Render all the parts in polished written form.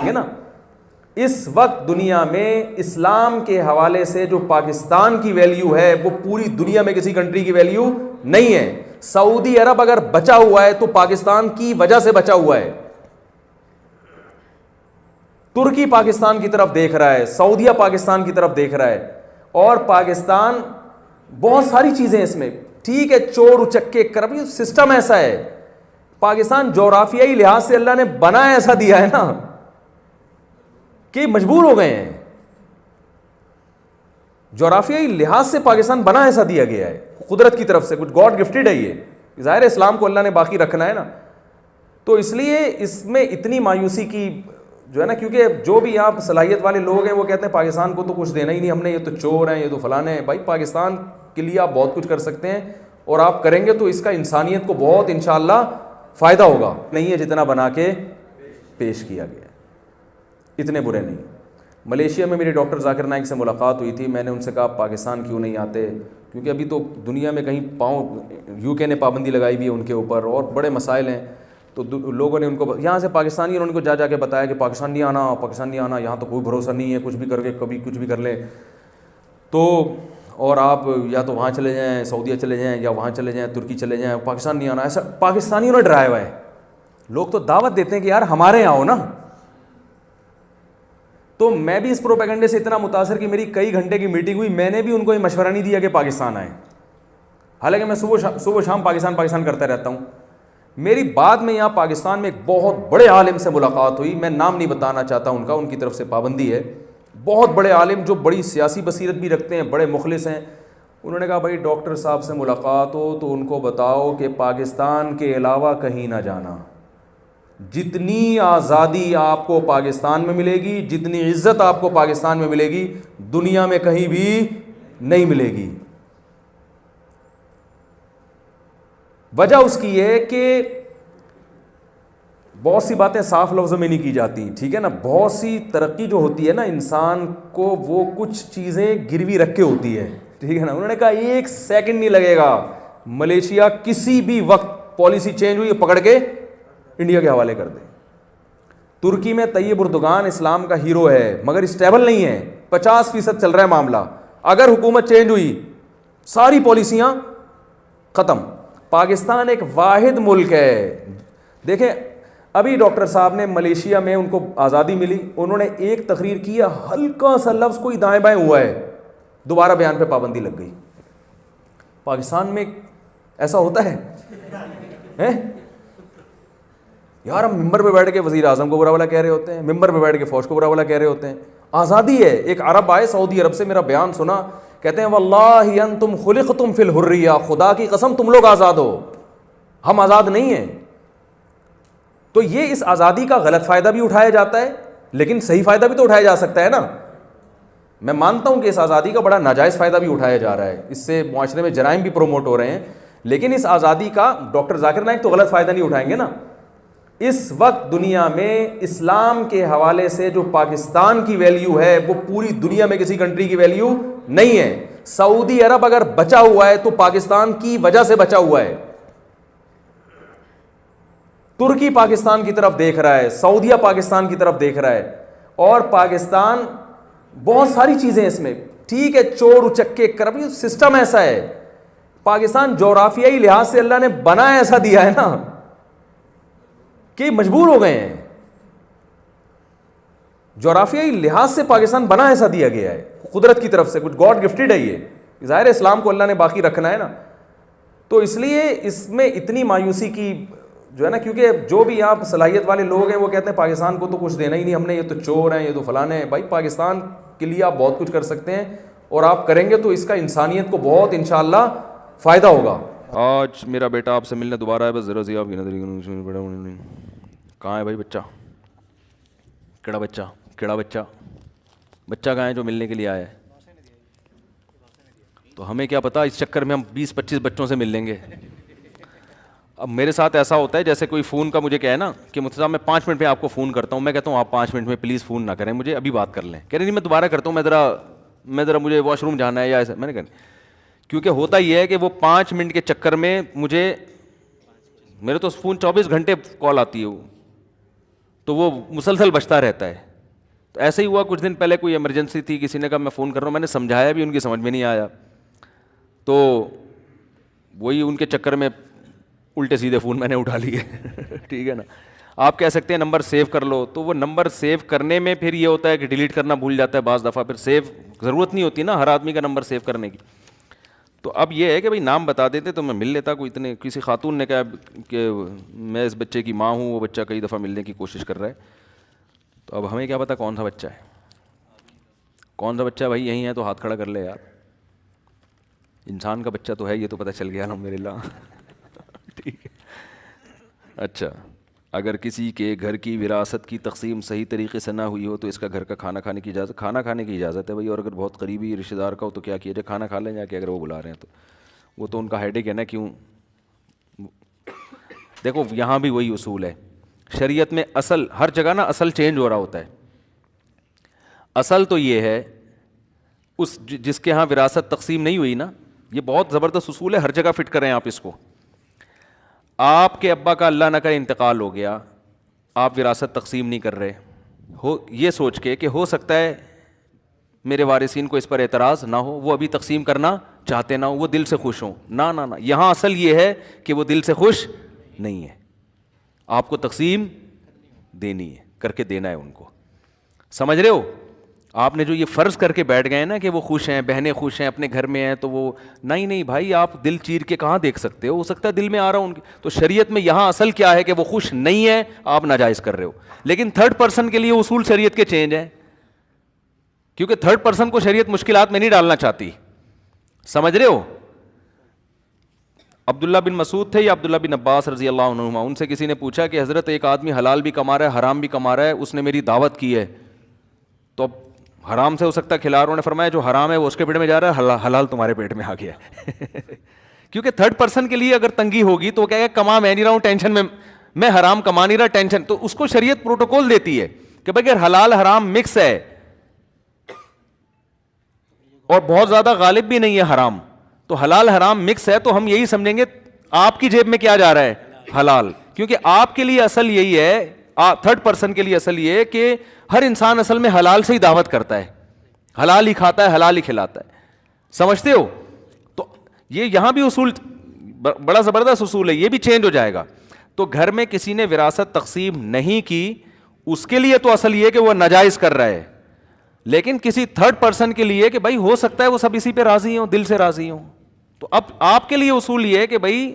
ہے نا. اس وقت دنیا میں اسلام کے حوالے سے جو پاکستان کی ویلیو ہے وہ پوری دنیا میں کسی کنٹری کی ویلیو نہیں ہے. سعودی عرب اگر بچا ہوا ہے تو پاکستان کی وجہ سے بچا ہوا ہے. ترکی پاکستان کی طرف دیکھ رہا ہے, سعودیہ پاکستان کی طرف دیکھ رہا ہے, اور پاکستان بہت ساری چیزیں اس میں ٹھیک ہے, چور اچکے کرپٹ سسٹم ایسا ہے. پاکستان جغرافیائی لحاظ سے اللہ نے بنا ایسا دیا ہے نا کہ مجبور ہو گئے ہیں. جغرافیائی لحاظ سے پاکستان بنا ایسا دیا گیا ہے قدرت کی طرف سے, کچھ گاڈ گفٹڈ ہے یہ. ظاہر ہے اسلام کو اللہ نے باقی رکھنا ہے نا, تو اس لیے اس میں اتنی مایوسی کی جو ہے نا, کیونکہ جو بھی آپ صلاحیت والے لوگ ہیں وہ کہتے ہیں پاکستان کو تو کچھ دینا ہی نہیں ہم نے, یہ تو چور ہیں, یہ تو فلانے ہیں. بھائی پاکستان کے لیے آپ بہت کچھ کر سکتے ہیں, اور آپ کریں گے تو اس کا انسانیت کو بہت انشاءاللہ فائدہ ہوگا. نہیں ہے جتنا بنا کے پیش کیا گیا, اتنے برے نہیں. ملیشیا میں میری ڈاکٹر ذاکر نائک سے ملاقات ہوئی تھی. میں نے ان سے کہا پاکستان کیوں نہیں آتے, کیونکہ ابھی تو دنیا میں کہیں پاؤں یو کے نے پابندی لگائی ہوئی ہے ان کے اوپر, اور بڑے مسائل ہیں. تو لوگوں نے ان کو یہاں سے پاکستانی انہوں کو جا کے بتایا کہ پاکستان نہیں آنا, پاکستان نہیں آنا, یہاں تو کوئی بھروسہ نہیں ہے, کچھ بھی کر کے کبھی کچھ بھی کر لیں. تو اور آپ یا تو وہاں چلے جائیں, سعودیہ چلے جائیں, یا وہاں چلے جائیں, ترکی چلے جائیں, پاکستان نہیں آنا. ایسا پاکستانیوں نے ڈرایا ہوا ہے. لوگ تو دعوت دیتے ہیں کہ یار ہمارے یہاں آؤ نا. تو میں بھی اس پروپیگنڈے سے اتنا متاثر کہ میری کئی گھنٹے کی میٹنگ ہوئی, میں نے بھی ان کو یہ مشورہ نہیں دیا کہ پاکستان آئیں, حالانکہ میں صبح شام پاکستان کرتا رہتا ہوں. میری بعد میں یہاں پاکستان میں ایک بہت بڑے عالم سے ملاقات ہوئی, میں نام نہیں بتانا چاہتا ان کا, ان کی طرف سے پابندی ہے. بہت بڑے عالم جو بڑی سیاسی بصیرت بھی رکھتے ہیں, بڑے مخلص ہیں. انہوں نے کہا بھائی ڈاکٹر صاحب سے ملاقات ہو تو ان کو بتاؤ کہ پاکستان کے علاوہ کہیں نہ جانا. جتنی آزادی آپ کو پاکستان میں ملے گی, جتنی عزت آپ کو پاکستان میں ملے گی, دنیا میں کہیں بھی نہیں ملے گی. وجہ اس کی یہ ہے کہ بہت سی باتیں صاف لفظوں میں نہیں کی جاتی, ٹھیک ہے نا. بہت سی ترقی جو ہوتی ہے نا انسان کو, وہ کچھ چیزیں گروی رکھ کے ہوتی ہے, ٹھیک ہے نا. انہوں نے کہا ایک سیکنڈ نہیں لگے گا, ملیشیا کسی بھی وقت پالیسی چینج ہوئی پکڑ کے انڈیا کے حوالے کر دے. ترکی میں طیب اردگان اسلام کا ہیرو ہے مگر اسٹیبل نہیں ہے, 50% چل رہا ہے معاملہ. اگر حکومت چینج ہوئی ساری پالیسیاں ختم. پاکستان ایک واحد ملک ہے. دیکھیں ابھی ڈاکٹر صاحب نے ملیشیا میں ان کو آزادی ملی, انہوں نے ایک تقریر کی, ہلکا سا لفظ کوئی دائیں بائیں ہوا ہے, دوبارہ بیان پہ پابندی لگ گئی. پاکستان میں ایسا ہوتا ہے یار, ہم ممبر پہ بیٹھ کے وزیر اعظم کو برا والا کہہ رہے ہوتے ہیں, ممبر پہ بیٹھ کے فوج کو برا والا کہہ رہے ہوتے ہیں. آزادی ہے. ایک عرب آئے سعودی عرب سے, میرا بیان سنا, کہتے ہیں واللہ انتم خلقتم فی الحریہ, خدا کی قسم تم لوگ آزاد ہو, ہم آزاد نہیں ہیں. تو یہ اس آزادی کا غلط فائدہ بھی اٹھایا جاتا ہے, لیکن صحیح فائدہ بھی تو اٹھایا جا سکتا ہے نا. میں مانتا ہوں کہ اس آزادی کا بڑا ناجائز فائدہ بھی اٹھایا جا رہا ہے, اس سے معاشرے میں جرائم بھی پروموٹ ہو رہے ہیں, لیکن اس آزادی کا ڈاکٹر ذاکر نائک تو غلط فائدہ نہیں اٹھائیں گے نا. اس وقت دنیا میں اسلام کے حوالے سے جو پاکستان کی ویلیو ہے وہ پوری دنیا میں کسی کنٹری کی ویلیو نہیں ہے. سعودی عرب اگر بچا ہوا ہے تو پاکستان کی وجہ سے بچا ہوا ہے. ترکی پاکستان کی طرف دیکھ رہا ہے, سعودیہ پاکستان کی طرف دیکھ رہا ہے, اور پاکستان بہت ساری چیزیں اس میں ٹھیک ہے, چور اچکے کرپٹ سسٹم ایسا ہے. پاکستان جغرافیائی لحاظ سے اللہ نے بنا ایسا دیا ہے نا کہ مجبور ہو گئے ہیں. جغرافیائی لحاظ سے پاکستان بنا ایسا دیا گیا ہے قدرت کی طرف سے, کچھ گاڈ گفٹڈ ہے یہ. ظاہر ہے اسلام کو اللہ نے باقی رکھنا ہے نا, تو اس لیے اس میں اتنی مایوسی کی جو ہے نا, کیونکہ جو بھی آپ صلاحیت والے لوگ ہیں وہ کہتے ہیں پاکستان کو تو کچھ دینا ہی نہیں ہم نے, یہ تو چور ہیں, یہ تو فلانے ہیں. بھائی پاکستان کے لیے آپ بہت کچھ کر سکتے ہیں, اور آپ کریں گے تو اس کا انسانیت کو بہت انشاءاللہ فائدہ ہوگا. آج میرا بیٹا آپ سے ملنے دوبارہ ہے, بس ذرا سی آپ کی نظر. کہاں ہے بھائی بچہ, کیڑا بچہ کہاں ہے جو ملنے کے لیے آیا ہے؟ تو ہمیں کیا پتا, اس چکر میں ہم 20-25 بچوں سے مل لیں گے. اب میرے ساتھ ایسا ہوتا ہے جیسے کوئی فون کا مجھے کہے نا کہ مفتی صاحب میں 5 منٹ میں آپ کو فون کرتا ہوں, میں کہتا ہوں آپ 5 منٹ میں پلیز فون نہ کریں مجھے, ابھی بات کر لیں. کہہ رہے نہیں میں دوبارہ کرتا ہوں, میں ذرا مجھے واش روم جانا ہے یا ایسا. میں نے کہا کیونکہ ہوتا یہ ہے کہ وہ 5 منٹ کے چکر میں میرے تو فون 24 گھنٹے کال آتی ہے, تو وہ مسلسل بچتا رہتا ہے. تو ایسے ہی ہوا, کچھ دن پہلے کوئی ایمرجنسی تھی, کسی نے کہا میں فون کر رہا ہوں, میں نے سمجھایا بھی, ان کی سمجھ میں نہیں آیا, تو وہی ان کے چکر میں الٹے سیدھے فون میں نے اٹھا لیے. ٹھیک ہے نا. آپ کہہ سکتے ہیں نمبر سیو کر لو, تو وہ نمبر سیو کرنے میں پھر یہ ہوتا ہے کہ ڈیلیٹ کرنا بھول جاتا ہے بعض دفعہ, پھر سیو ضرورت نہیں ہوتی نا ہر آدمی کا نمبر سیو کرنے کی. تو اب یہ ہے کہ بھائی نام بتا دیتے تو میں مل لیتا. کوئی اتنے کسی خاتون نے کہا کہ میں اس بچے کی ماں ہوں, وہ بچہ کئی دفعہ ملنے کی کوشش کر رہا ہے, تو اب ہمیں کیا پتا کون سا بچہ ہے, کون سا بچہ بھائی یہیں ہے تو ہاتھ کھڑا کر لے یار. انسان کا بچہ تو ہے, یہ تو پتہ چل گیا الحمدللہ. ٹھیک ہے. اچھا, اگر کسی کے گھر کی وراثت کی تقسیم صحیح طریقے سے نہ ہوئی ہو تو اس کا گھر کا کھانا کھانے کی اجازت, کھانا کھانے کی اجازت ہے بھائی. اور اگر بہت قریبی رشتہ دار کا ہو تو کیا کیا جائے, کھانا کھا لیں جا کے, اگر وہ بلا رہے ہیں تو وہ تو ان کا ہیڈیک ہے نا. کیوں؟ دیکھو یہاں بھی وہی اصول ہے شریعت میں, اصل ہر جگہ نا اصل چینج ہو رہا ہوتا ہے. اصل تو یہ ہے اس جس کے ہاں وراثت تقسیم نہیں ہوئی نا, یہ بہت زبردست اصول ہے, ہر جگہ فٹ کریں آپ اس کو. آپ کے ابا کا اللہ نہ کرے انتقال ہو گیا, آپ وراثت تقسیم نہیں کر رہے ہو یہ سوچ کے کہ ہو سکتا ہے میرے وارثین کو اس پر اعتراض نہ ہو, وہ ابھی تقسیم کرنا چاہتے نہ ہو, وہ دل سے خوش ہوں. نہ نہ نہ, یہاں اصل یہ ہے کہ وہ دل سے خوش نہیں ہے, آپ کو تقسیم دینی ہے, کر کے دینا ہے ان کو. سمجھ رہے ہو؟ آپ نے جو یہ فرض کر کے بیٹھ گئے نا کہ وہ خوش ہیں, بہنیں خوش ہیں, اپنے گھر میں ہیں, تو وہ نہیں بھائی, آپ دل چیر کے کہاں دیکھ سکتے ہو سکتا ہے دل میں آ رہا ہوں ان کے. تو شریعت میں یہاں اصل کیا ہے کہ وہ خوش نہیں ہے, آپ ناجائز کر رہے ہو. لیکن تھرڈ پرسن کے لیے اصول شریعت کے چینج ہیں, کیونکہ تھرڈ پرسن کو شریعت مشکلات میں نہیں ڈالنا چاہتی. سمجھ رہے ہو؟ عبداللہ بن مسعود تھے یا عبداللہ بن عباس رضی اللہ عنہما, ان سے کسی نے پوچھا کہ حضرت ایک آدمی حلال بھی کما رہا ہے حرام بھی کما رہا ہے, اس نے میری دعوت کی ہے, تو اب حرام سے ہو سکتا ہے کھلا رہا ہوں. نے فرمایا جو حرام ہے وہ اس کے پیٹ میں جا رہا ہے, حلال تمہارے پیٹ میں آ گیا ہے. کیونکہ تھرڈ پرسن کے لیے اگر تنگی ہوگی تو وہ کہے گا کما میں نہیں رہا ہوں, ٹینشن میں حرام کما نہیں رہا, ٹینشن. تو اس کو شریعت پروٹوکول دیتی ہے کہ بھائی اگر حلال حرام مکس ہے اور بہت زیادہ غالب بھی نہیں ہے حرام, تو حلال حرام مکس ہے, تو ہم یہی سمجھیں گے آپ کی جیب میں کیا جا رہا ہے, حلال. کیونکہ آپ کے لیے اصل یہی ہے, تھرڈ پرسن کے لیے اصل یہ ہے کہ ہر انسان اصل میں حلال سے ہی دعوت کرتا ہے, حلال ہی کھاتا ہے, حلال ہی کھلاتا ہے. سمجھتے ہو؟ تو یہ یہاں بھی اصول بڑا زبردست اصول ہے, یہ بھی چینج ہو جائے گا. تو گھر میں کسی نے وراثت تقسیم نہیں کی, اس کے لیے تو اصل یہ کہ وہ ناجائز کر رہا ہے. لیکن کسی تھرڈ پرسن کے لیے کہ بھائی ہو سکتا ہے وہ سب اسی پہ راضی ہوں, دل سے راضی ہوں, تو اب آپ کے لیے اصول یہ ہے کہ بھائی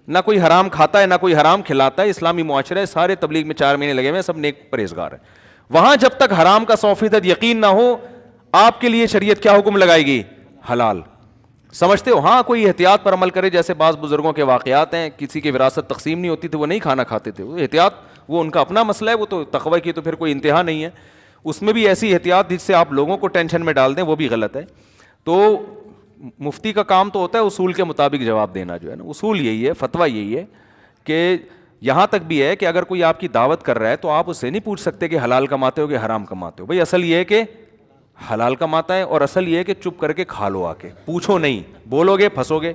نہ کوئی حرام کھاتا ہے نہ کوئی حرام کھلاتا ہے, اسلامی معاشرہ ہے, سارے تبلیغ میں 4 مہینے لگے ہوئے ہیں, سب نیک پرہیزگار ہیں. وہاں جب تک حرام کا 100% یقین نہ ہو, آپ کے لیے شریعت کیا حکم لگائے گی؟ حلال. سمجھتے ہو؟ ہاں کوئی احتیاط پر عمل کرے, جیسے بعض بزرگوں کے واقعات ہیں, کسی کی وراثت تقسیم نہیں ہوتی تھی, وہ نہیں کھانا کھاتے تھے, وہ احتیاط, وہ ان کا اپنا مسئلہ ہے, وہ تو تقوی کی تو پھر کوئی انتہا نہیں ہے. اس میں بھی ایسی احتیاط جس سے آپ لوگوں کو ٹینشن میں ڈال دیں, وہ بھی غلط ہے. تو مفتی کا کام تو ہوتا ہے اصول کے مطابق جواب دینا, جو ہے نا اصول یہی ہے, فتویٰ یہی ہے کہ یہاں تک بھی ہے کہ اگر کوئی آپ کی دعوت کر رہا ہے تو آپ اس سے نہیں پوچھ سکتے کہ حلال کماتے ہو کہ حرام کماتے ہو. بھائی اصل یہ ہے کہ حلال کماتا ہے, اور اصل یہ ہے کہ چپ کر کے کھا لو, آ کے پوچھو نہیں, بولو گے پھنسو گے.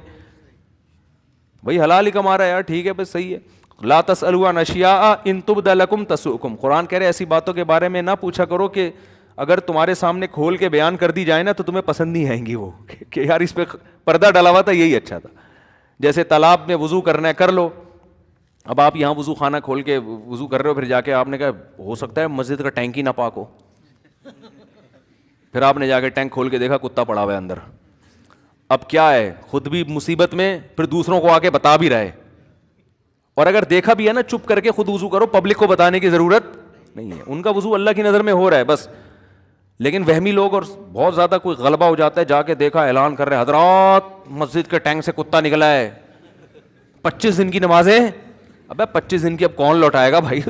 بھائی حلال ہی کما رہا ہے یار, ٹھیک ہے بس صحیح ہے. لا تسألوا عن اشیاء ان تبد لکم تسؤکم, قرآن کہہ رہے ایسی باتوں کے بارے میں نہ پوچھا کرو کہ اگر تمہارے سامنے کھول کے بیان کر دی جائے نا تو تمہیں پسند نہیں آئیں گی, وہ کہ یار اس پہ پردہ ڈالا ہوا تھا یہی اچھا تھا. جیسے تالاب میں وضو کرنا ہے کر لو, اب آپ یہاں وضو خانہ کھول کے وضو کر رہے ہو, پھر جا کے آپ نے کہا ہو سکتا ہے مسجد کا ٹینک ہی نہ پاک ہو, پھر آپ نے جا کے ٹینک کھول کے دیکھا کتا پڑا ہوا ہے اندر. اب کیا ہے, خود بھی مصیبت میں, پھر دوسروں کو آ کے بتا بھی رہے. اور اگر دیکھا بھی ہے نا, چپ کر کے خود وضو کرو, پبلک کو بتانے کی ضرورت نہیں ہے. ان کا وضو اللہ کی نظر میں ہو رہا ہے بس. لیکن وہمی لوگ, اور بہت زیادہ کوئی غلبہ ہو جاتا ہے, جا کے دیکھا اعلان کر رہے ہیں حضرات مسجد کے ٹینک سے کتا نکلا ہے, 25 دن کی نمازیں. ابے 25 دن کی اب کون لوٹائے گا بھائی,